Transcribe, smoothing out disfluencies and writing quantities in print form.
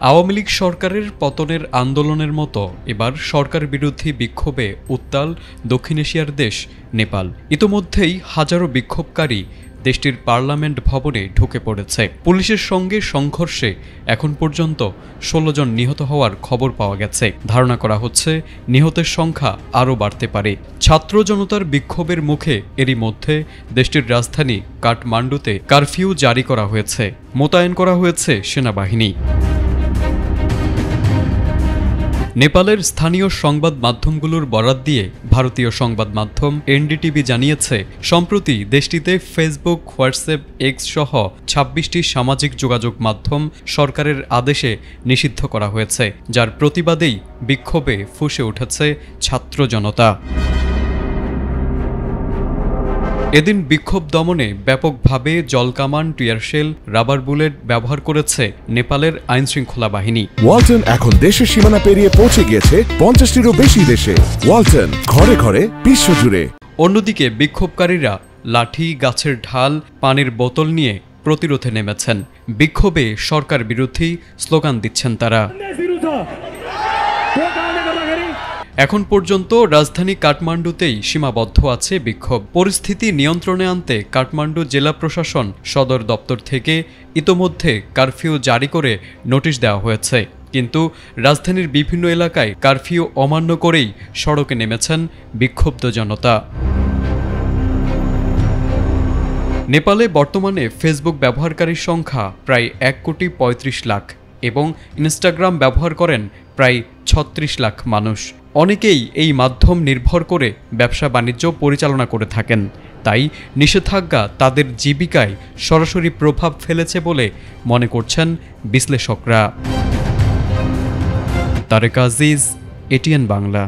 আওয়ামী লীগ সরকারের পতনের আন্দোলনের মতো এবার সরকার বিরোধী বিক্ষোভে উত্তাল দক্ষিণ এশিয়ার দেশ নেপাল। ইতোমধ্যেই হাজারো বিক্ষোভকারী দেশটির পার্লামেন্ট ভবনে ঢুকে পড়েছে। পুলিশের সঙ্গে সংঘর্ষে এখন পর্যন্ত ১৬ জন নিহত হওয়ার খবর পাওয়া গেছে। ধারণা করা হচ্ছে নিহতের সংখ্যা আরও বাড়তে পারে। ছাত্র জনতার বিক্ষোভের মুখে এরই মধ্যে দেশটির রাজধানী কাঠমান্ডুতে কারফিউ জারি করা হয়েছে, মোতায়েন করা হয়েছে সেনাবাহিনী। নেপালের স্থানীয় সংবাদ মাধ্যমগুলোর বরাত দিয়ে ভারতীয় সংবাদ মাধ্যম এনডিটিভি জানিয়েছে, সম্প্রতি দেশটিতে ফেসবুক, হোয়াটসঅ্যাপ, এক্স সহ ২৬টি সামাজিক যোগাযোগ মাধ্যম সরকারের আদেশে নিষিদ্ধ করা হয়েছে, যার প্রতিবাদেই বিক্ষোভে ফুঁসে উঠেছে ছাত্র জনতা। এদিন বিক্ষোভ দমনে ব্যাপকভাবে জলকামান, টিয়ারশেল, রাবার বুলেট ব্যবহার করেছে নেপালের আইনশৃঙ্খলা বাহিনী। ওয়ালটন এখন দেশের সীমানা পেরিয়ে পৌঁছে গিয়েছে ৫০টিরও বেশি দেশে। ওয়ালটন, ঘরে ঘরে, বিশ্বজুড়ে। অন্যদিকে বিক্ষোভকারীরা লাঠি, গাছের ঢাল, পানির বোতল নিয়ে প্রতিরোধে নেমেছেন। বিক্ষোভে সরকার বিরোধী স্লোগান দিচ্ছেন তারা। এখন পর্যন্ত রাজধানী কাঠমান্ডুতেই সীমাবদ্ধ আছে বিক্ষোভ। পরিস্থিতি নিয়ন্ত্রণে আনতে কাঠমান্ডু জেলা প্রশাসন সদর দপ্তর থেকে ইতোমধ্যে কারফিউ জারি করে নোটিশ দেওয়া হয়েছে, কিন্তু রাজধানীর বিভিন্ন এলাকায় কারফিউ অমান্য করেই সড়কে নেমেছেন বিক্ষুব্ধ জনতা। নেপালে বর্তমানে ফেসবুক ব্যবহারকারীর সংখ্যা প্রায় ১,৩৫,০০,০০০ এবং ইনস্টাগ্রাম ব্যবহার করেন প্রায় ৩৬ লাখ মানুষ। অনেকেই এই মাধ্যম নির্ভর করে ব্যবসা বাণিজ্য পরিচালনা করে থাকেন, তাই নিষেধাজ্ঞা তাদের জীবিকায় সরাসরি প্রভাব ফেলেছে বলে মনে করছেন বিশ্লেষকরা। তারেক আজিজ, এটিএন বাংলা।